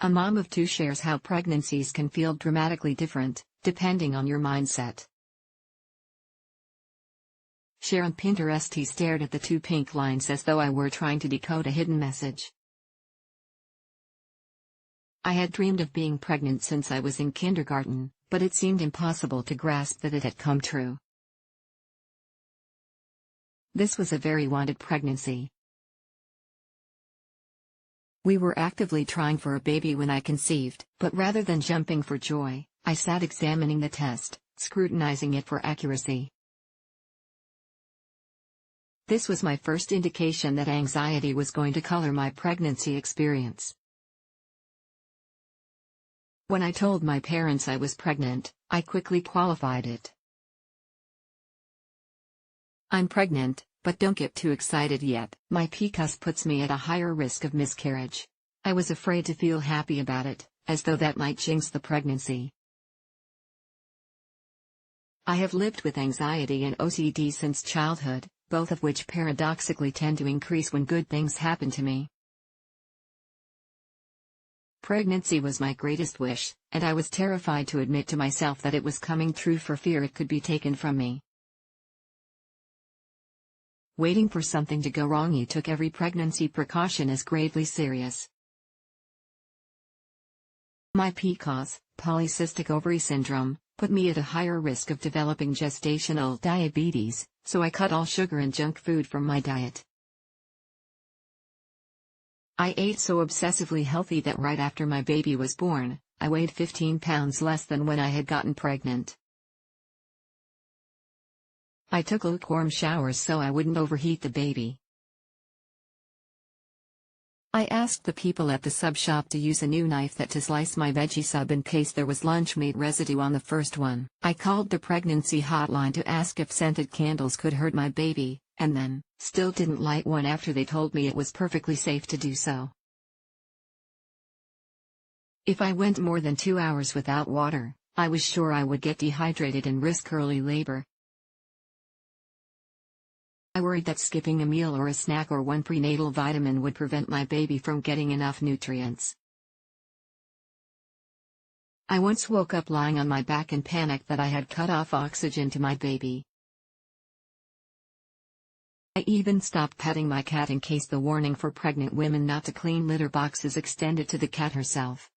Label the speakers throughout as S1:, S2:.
S1: A mom of two shares how pregnancies can feel dramatically different, depending on your mindset. Share on Pinterest. He stared at the two pink lines as though I were trying to decode a hidden message. I had dreamed of being pregnant since I was in kindergarten, but it seemed impossible to grasp that it had come true. This was a very wanted pregnancy. We were actively trying for a baby when I conceived, but rather than jumping for joy, I sat examining the test, scrutinizing it for accuracy. This was my first indication that anxiety was going to color my pregnancy experience. When I told my parents I was pregnant, I quickly qualified it. I'm pregnant, but don't get too excited yet. My PCOS puts me at a higher risk of miscarriage. I was afraid to feel happy about it, as though that might jinx the pregnancy. I have lived with anxiety and OCD since childhood, both of which paradoxically tend to increase when good things happen to me. Pregnancy was my greatest wish, and I was terrified to admit to myself that it was coming true for fear it could be taken from me. Waiting for something to go wrong, he took every pregnancy precaution as gravely serious. My PCOS, polycystic ovary syndrome, put me at a higher risk of developing gestational diabetes, so I cut all sugar and junk food from my diet. I ate so obsessively healthy that right after my baby was born, I weighed 15 pounds less than when I had gotten pregnant. I took lukewarm showers so I wouldn't overheat the baby. I asked the people at the sub shop to use a new knife to slice my veggie sub in case there was lunch meat residue on the first one. I called the pregnancy hotline to ask if scented candles could hurt my baby, and then, still didn't light one after they told me it was perfectly safe to do so. If I went more than 2 hours without water, I was sure I would get dehydrated and risk early labor. I worried that skipping a meal or a snack or one prenatal vitamin would prevent my baby from getting enough nutrients. I once woke up lying on my back and panicked that I had cut off oxygen to my baby. I even stopped petting my cat in case the warning for pregnant women not to clean litter boxes extended to the cat herself.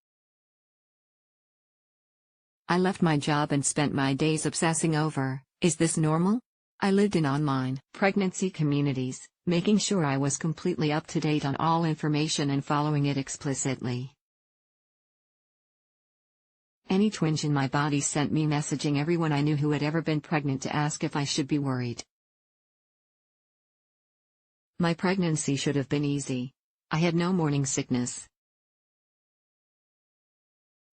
S1: I left my job and spent my days obsessing over, is this normal? I lived in online pregnancy communities, making sure I was completely up to date on all information and following it explicitly. Any twinge in my body sent me messaging everyone I knew who had ever been pregnant to ask if I should be worried. My pregnancy should have been easy. I had no morning sickness.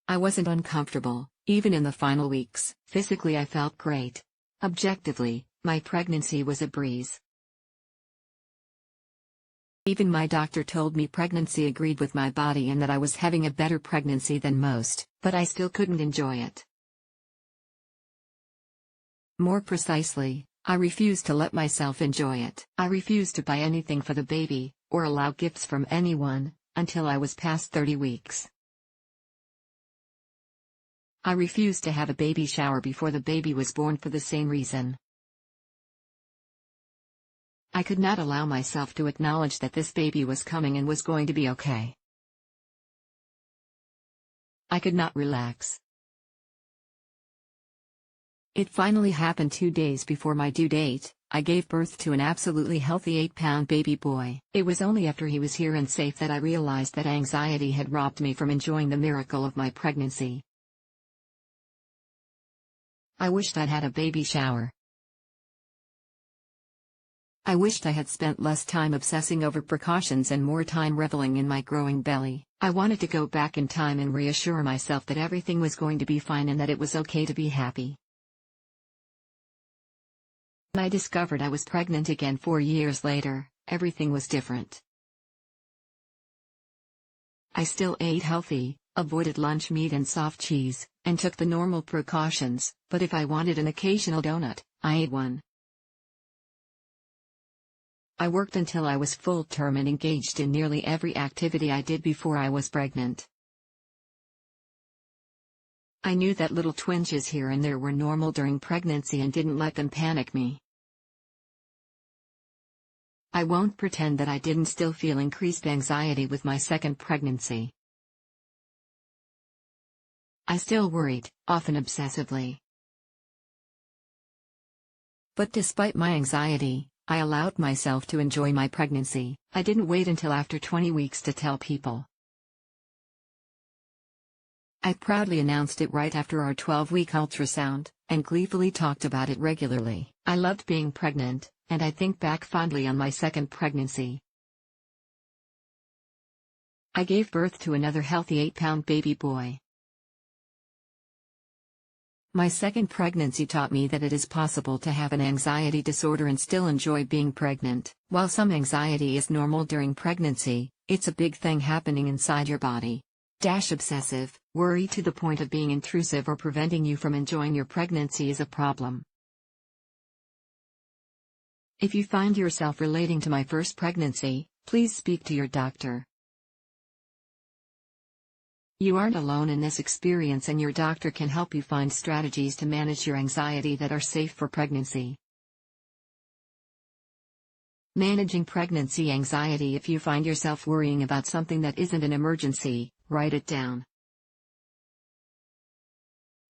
S1: I wasn't uncomfortable, even in the final weeks. Physically, I felt great. Objectively, my pregnancy was a breeze. Even my doctor told me pregnancy agreed with my body and that I was having a better pregnancy than most, but I still couldn't enjoy it. More precisely, I refused to let myself enjoy it. I refused to buy anything for the baby, or allow gifts from anyone, until I was past 30 weeks. I refused to have a baby shower before the baby was born for the same reason. I could not allow myself to acknowledge that this baby was coming and was going to be okay. I could not relax. It finally happened 2 days before my due date. I gave birth to an absolutely healthy 8-pound baby boy. It was only after he was here and safe that I realized that anxiety had robbed me from enjoying the miracle of my pregnancy. I wished I'd had a baby shower. I wished I had spent less time obsessing over precautions and more time reveling in my growing belly. I wanted to go back in time and reassure myself that everything was going to be fine and that it was okay to be happy. When I discovered I was pregnant again 4 years later, everything was different. I still ate healthy, avoided lunch meat and soft cheese, and took the normal precautions, but if I wanted an occasional donut, I ate one. I worked until I was full-term and engaged in nearly every activity I did before I was pregnant. I knew that little twinges here and there were normal during pregnancy and didn't let them panic me. I won't pretend that I didn't still feel increased anxiety with my second pregnancy. I still worried, often obsessively. But despite my anxiety, I allowed myself to enjoy my pregnancy. I didn't wait until after 20 weeks to tell people. I proudly announced it right after our 12-week ultrasound, and gleefully talked about it regularly. I loved being pregnant, and I think back fondly on my second pregnancy. I gave birth to another healthy 8-pound baby boy. My second pregnancy taught me that it is possible to have an anxiety disorder and still enjoy being pregnant. While some anxiety is normal during pregnancy, it's a big thing happening inside your body. Obsessive worry to the point of being intrusive or preventing you from enjoying your pregnancy is a problem. If you find yourself relating to my first pregnancy, please speak to your doctor. You aren't alone in this experience, and your doctor can help you find strategies to manage your anxiety that are safe for pregnancy. Managing pregnancy anxiety. If you find yourself worrying about something that isn't an emergency, write it down.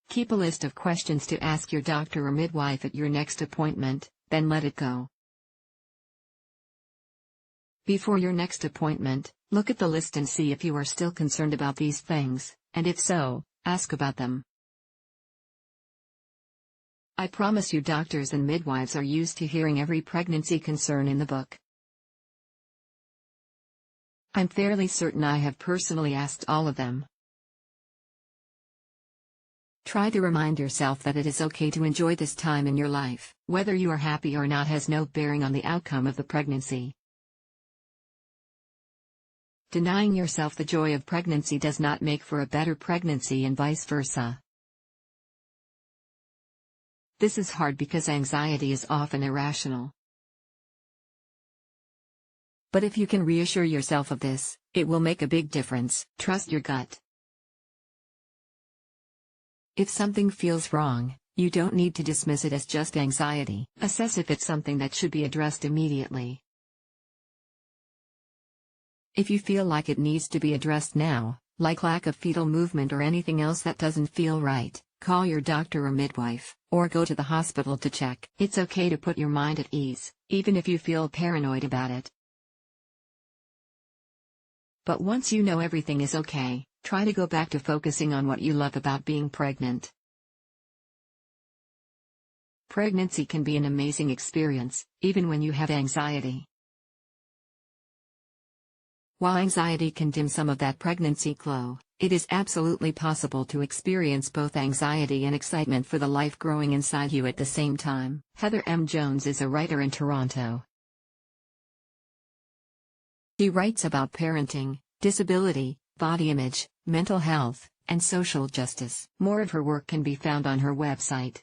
S1: Keep a list of questions to ask your doctor or midwife at your next appointment, then let it go. Before your next appointment, look at the list and see if you are still concerned about these things, and if so, ask about them. I promise you, doctors and midwives are used to hearing every pregnancy concern in the book. I'm fairly certain I have personally asked all of them. Try to remind yourself that it is okay to enjoy this time in your life. Whether you are happy or not has no bearing on the outcome of the pregnancy. Denying yourself the joy of pregnancy does not make for a better pregnancy, and vice versa. This is hard because anxiety is often irrational. But if you can reassure yourself of this, it will make a big difference. Trust your gut. If something feels wrong, you don't need to dismiss it as just anxiety. Assess if it's something that should be addressed immediately. If you feel like it needs to be addressed now, like lack of fetal movement or anything else that doesn't feel right, call your doctor or midwife, or go to the hospital to check. It's okay to put your mind at ease, even if you feel paranoid about it. But once you know everything is okay, try to go back to focusing on what you love about being pregnant. Pregnancy can be an amazing experience, even when you have anxiety. While anxiety can dim some of that pregnancy glow, it is absolutely possible to experience both anxiety and excitement for the life growing inside you at the same time. Heather M. Jones is a writer in Toronto. She writes about parenting, disability, body image, mental health, and social justice. More of her work can be found on her website.